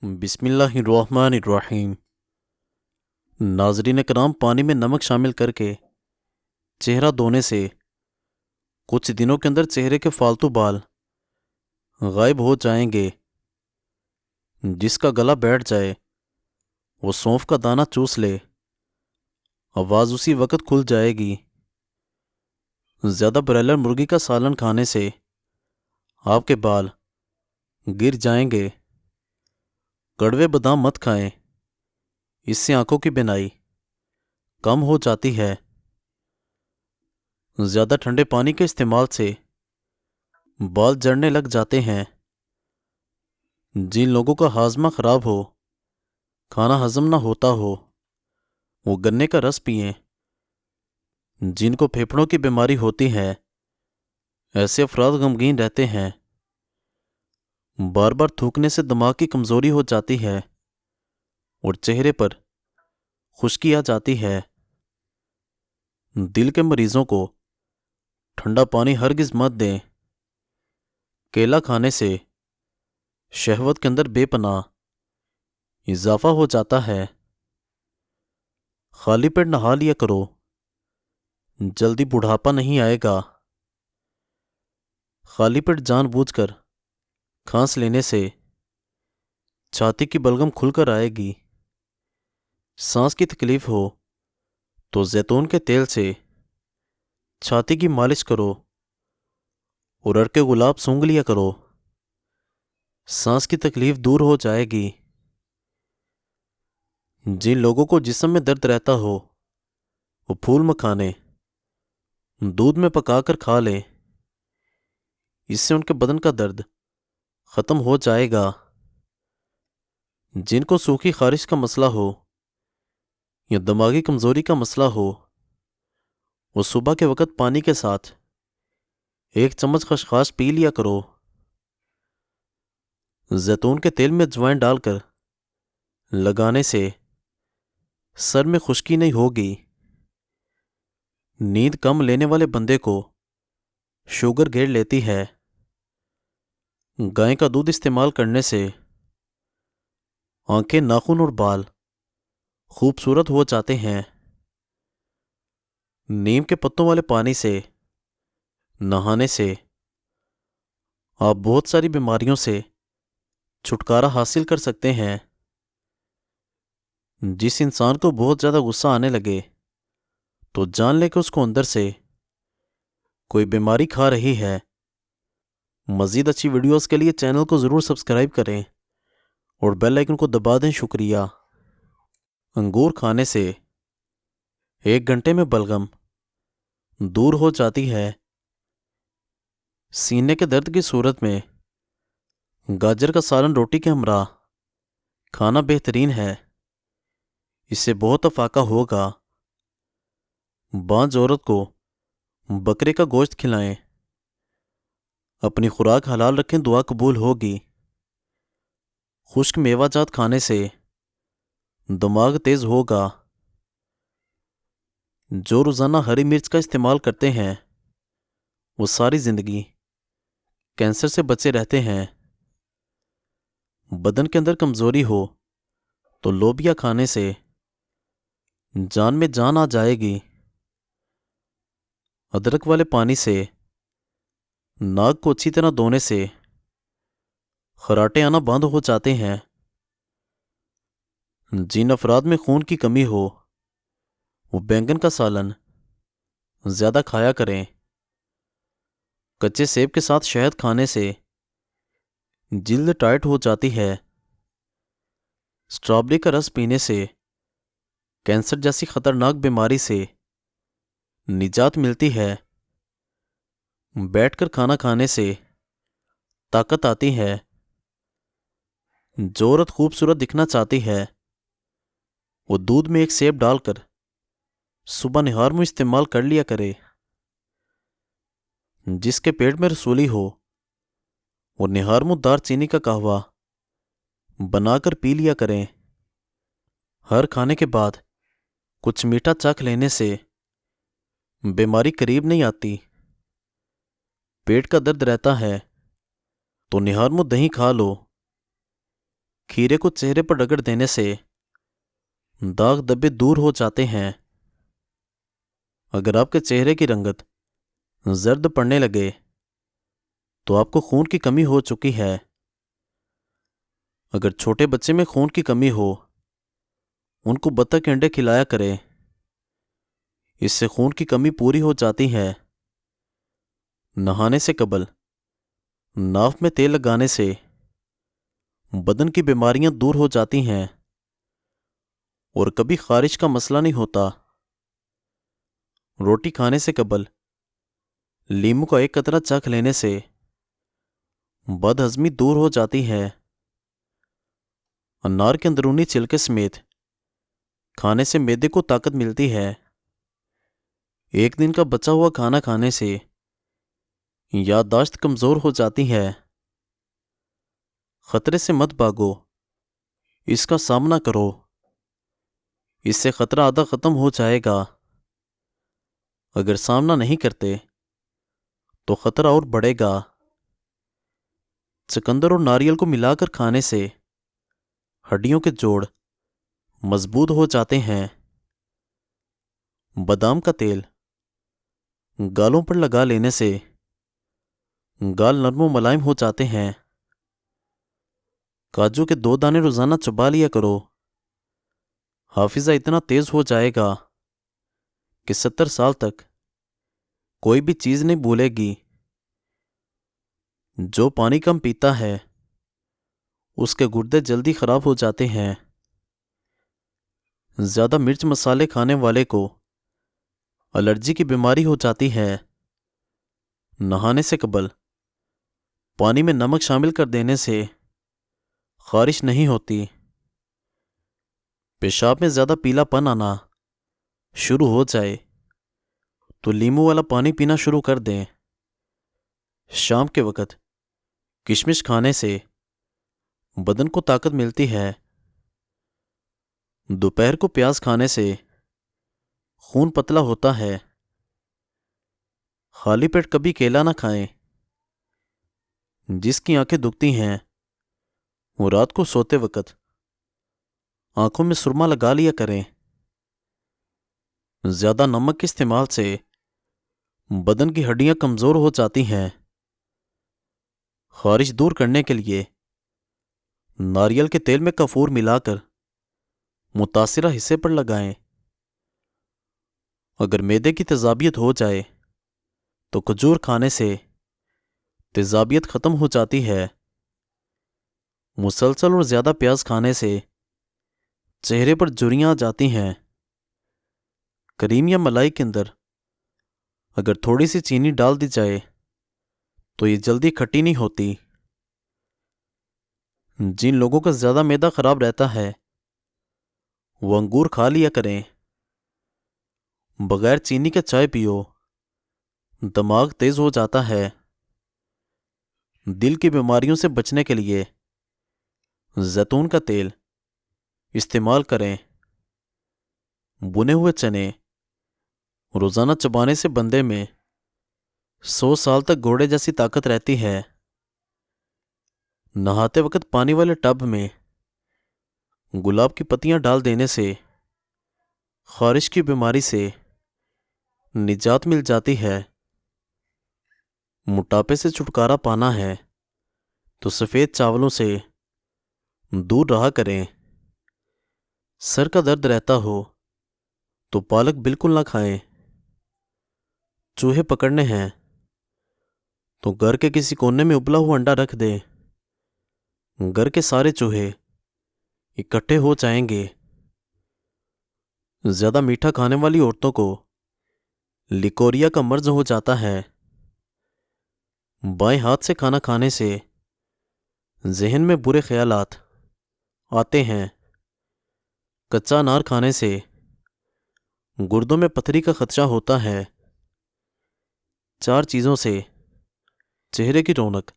بسم اللہ الرحمن الرحیم۔ ناظرین کرام، پانی میں نمک شامل کر کے چہرہ دھونے سے کچھ دنوں کے اندر چہرے کے فالتو بال غائب ہو جائیں گے۔ جس کا گلا بیٹھ جائے وہ سونف کا دانہ چوس لے، آواز اسی وقت کھل جائے گی۔ زیادہ برائلر مرغی کا سالن کھانے سے آپ کے بال گر جائیں گے۔ کڑوے بادام مت کھائیں، اس سے آنکھوں کی بینائی کم ہو جاتی ہے۔ زیادہ ٹھنڈے پانی کے استعمال سے بال جڑنے لگ جاتے ہیں۔ جن لوگوں کا ہاضمہ خراب ہو، کھانا ہضم نہ ہوتا ہو، وہ گنے کا رس پئیں۔ جن کو پھیپھڑوں کی بیماری ہوتی ہے، ایسے افراد غمگین رہتے ہیں۔ بار بار تھوکنے سے دماغ کی کمزوری ہو جاتی ہے اور چہرے پر خشکی آ جاتی ہے۔ دل کے مریضوں کو ٹھنڈا پانی ہرگز مت دیں۔ کیلا کھانے سے شہوت کے اندر بے پناہ اضافہ ہو جاتا ہے۔ خالی پیٹ نہا لیا کرو، جلدی بڑھاپا نہیں آئے گا۔ خالی پیٹ جان بوجھ کر کھانس لینے سے چھاتی کی بلغم کھل کر آئے گی۔ سانس کی تکلیف ہو تو زیتون کے تیل سے چھاتی کی مالش کرو اور ارک گلاب سونگھ لیا کرو، سانس کی تکلیف دور ہو جائے گی۔ جن لوگوں کو جسم میں درد رہتا ہو، وہ پھول مکھانے دودھ میں پکا کر کھا لیں، اس سے ان کے بدن کا درد ختم ہو جائے گا۔ جن کو سوکھی خارش کا مسئلہ ہو یا دماغی کمزوری کا مسئلہ ہو، وہ صبح کے وقت پانی کے ساتھ 1 چمچ خشخاش پی لیا کرو۔ زیتون کے تیل میں اجوائن ڈال کر لگانے سے سر میں خشکی نہیں ہوگی۔ نیند کم لینے والے بندے کو شوگر گھیر لیتی ہے۔ گائے کا دودھ استعمال کرنے سے آنکھیں، ناخن اور بال خوبصورت ہو جاتے ہیں۔ نیم کے پتوں والے پانی سے نہانے سے آپ بہت ساری بیماریوں سے چھٹکارا حاصل کر سکتے ہیں۔ جس انسان کو بہت زیادہ غصہ آنے لگے تو جان لے کہ اس کو اندر سے کوئی بیماری کھا رہی ہے۔ مزید اچھی ویڈیوز کے لیے چینل کو ضرور سبسکرائب کریں اور بیل آئیکن کو دبا دیں۔ شکریہ۔ انگور کھانے سے 1 گھنٹے میں بلغم دور ہو جاتی ہے۔ سینے کے درد کی صورت میں گاجر کا سالن روٹی کے ہمراہ کھانا بہترین ہے، اس سے بہت افاقہ ہوگا۔ بانجھ عورت کو بکرے کا گوشت کھلائیں، اپنی خوراک حلال رکھیں، دعا قبول ہوگی۔ خشک میوہ جات کھانے سے دماغ تیز ہوگا۔ جو روزانہ ہری مرچ کا استعمال کرتے ہیں وہ ساری زندگی کینسر سے بچے رہتے ہیں۔ بدن کے اندر کمزوری ہو تو لوبیا کھانے سے جان میں جان آ جائے گی۔ ادرک والے پانی سے ناک کو اچھی طرح دھونے سے خراٹے آنا بند ہو جاتے ہیں۔ جن افراد میں خون کی کمی ہو، وہ بینگن کا سالن زیادہ کھایا کریں۔ کچے سیب کے ساتھ شہد کھانے سے جلد ٹائٹ ہو جاتی ہے۔ اسٹرابیری کا رس پینے سے کینسر جیسی خطرناک بیماری سے نجات ملتی ہے۔ بیٹھ کر کھانا کھانے سے طاقت آتی ہے۔ جو عورت خوبصورت دکھنا چاہتی ہے، وہ دودھ میں 1 سیب ڈال کر صبح نہار منہ استعمال کر لیا کرے۔ جس کے پیٹ میں رسولی ہو، وہ نہار منہ دار چینی کا قہوہ بنا کر پی لیا کریں۔ ہر کھانے کے بعد کچھ میٹھا چکھ لینے سے بیماری قریب نہیں آتی۔ پیٹ کا درد رہتا ہے تو نہار منہ دہی کھا لو، کھیرے کو چہرے پر رگڑ دینے سے داغ دبے دور ہو جاتے ہیں۔ اگر آپ کے چہرے کی رنگت زرد پڑنے لگے تو آپ کو خون کی کمی ہو چکی ہے۔ اگر چھوٹے بچے میں خون کی کمی ہو، ان کو بطخ کے انڈے کھلایا کریں، اس سے خون کی کمی پوری ہو جاتی ہے۔ نہانے سے قبل ناف میں تیل لگانے سے بدن کی بیماریاں دور ہو جاتی ہیں اور کبھی خارش کا مسئلہ نہیں ہوتا۔ روٹی کھانے سے قبل لیموں کا ایک قطرہ چکھ لینے سے بد ہضمی دور ہو جاتی ہے۔ انار کے اندرونی چھلکے سمیت کھانے سے معدے کو طاقت ملتی ہے۔ ایک دن کا بچا ہوا کھانا کھانے سے یادداشت کمزور ہو جاتی ہے۔ خطرے سے مت بھاگو، اس کا سامنا کرو، اس سے خطرہ آدھا ختم ہو جائے گا۔ اگر سامنا نہیں کرتے تو خطرہ اور بڑھے گا۔ چقندر اور ناریل کو ملا کر کھانے سے ہڈیوں کے جوڑ مضبوط ہو جاتے ہیں۔ بادام کا تیل گالوں پر لگا لینے سے گال نرم و ملائم ہو جاتے ہیں۔ کاجو کے 2 دانے روزانہ چبا لیا کرو، حافظہ اتنا تیز ہو جائے گا کہ 70 سال تک کوئی بھی چیز نہیں بھولے گی۔ جو پانی کم پیتا ہے اس کے گردے جلدی خراب ہو جاتے ہیں۔ زیادہ مرچ مسالے کھانے والے کو الرجی کی بیماری ہو جاتی ہے۔ نہانے سے قبل پانی میں نمک شامل کر دینے سے خارش نہیں ہوتی۔ پیشاب میں زیادہ پیلا پن آنا شروع ہو جائے تو لیموں والا پانی پینا شروع کر دیں۔ شام کے وقت کشمش کھانے سے بدن کو طاقت ملتی ہے۔ دوپہر کو پیاز کھانے سے خون پتلا ہوتا ہے۔ خالی پیٹ کبھی کیلا نہ کھائیں۔ جس کی آنکھیں دکھتی ہیں وہ رات کو سوتے وقت آنکھوں میں سرما لگا لیا کریں۔ زیادہ نمک کے استعمال سے بدن کی ہڈیاں کمزور ہو جاتی ہیں۔ خارش دور کرنے کے لیے ناریل کے تیل میں کافور ملا کر متاثرہ حصے پر لگائیں۔ اگر معدے کی تیزابیت ہو جائے تو کھجور کھانے سے تیزابیت ختم ہو جاتی ہے۔ مسلسل اور زیادہ پیاز کھانے سے چہرے پر جھریاں آ جاتی ہیں۔ کریم یا ملائی کے اندر اگر تھوڑی سی چینی ڈال دی جائے تو یہ جلدی کھٹی نہیں ہوتی۔ جن لوگوں کا زیادہ معدہ خراب رہتا ہے وہ انگور کھا لیا کریں۔ بغیر چینی کے چائے پیو، دماغ تیز ہو جاتا ہے۔ دل کی بیماریوں سے بچنے کے لیے زیتون کا تیل استعمال کریں۔ بنے ہوئے چنے روزانہ چبانے سے بندے میں 100 سال تک گھوڑے جیسی طاقت رہتی ہے۔ نہاتے وقت پانی والے ٹب میں گلاب کی پتیاں ڈال دینے سے خارش کی بیماری سے نجات مل جاتی ہے۔ موٹاپے سے چھٹکارا پانا ہے تو سفید چاولوں سے دور رہا کریں۔ سر کا درد رہتا ہو تو پالک بالکل نہ کھائیں۔ چوہے پکڑنے ہیں تو گھر کے کسی کونے میں ابلا ہوا انڈا رکھ دیں۔ گھر کے سارے چوہے اکٹھے ہو جائیں گے۔ زیادہ میٹھا کھانے والی عورتوں کو لیکوریا کا مرض ہو جاتا ہے۔ بائیں ہاتھ سے کھانا کھانے سے ذہن میں برے خیالات آتے ہیں۔ کچا انار کھانے سے گردوں میں پتھری کا خدشہ ہوتا ہے۔ 4 چیزوں سے چہرے کی رونق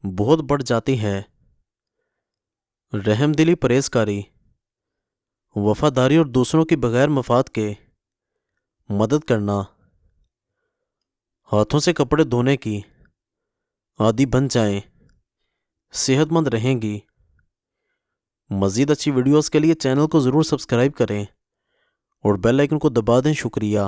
بہت بڑھ جاتی ہے۔ رحم دلی، پرہیزکاری، وفاداری اور دوسروں کی بغیر مفاد کے مدد کرنا۔ ہاتھوں سے کپڑے دھونے کی عادی بن جائیں، صحت مند رہیں گی۔ مزید اچھی ویڈیوز کے لیے چینل کو ضرور سبسکرائب کریں اور بیل آئکن کو دبا دیں۔ شکریہ۔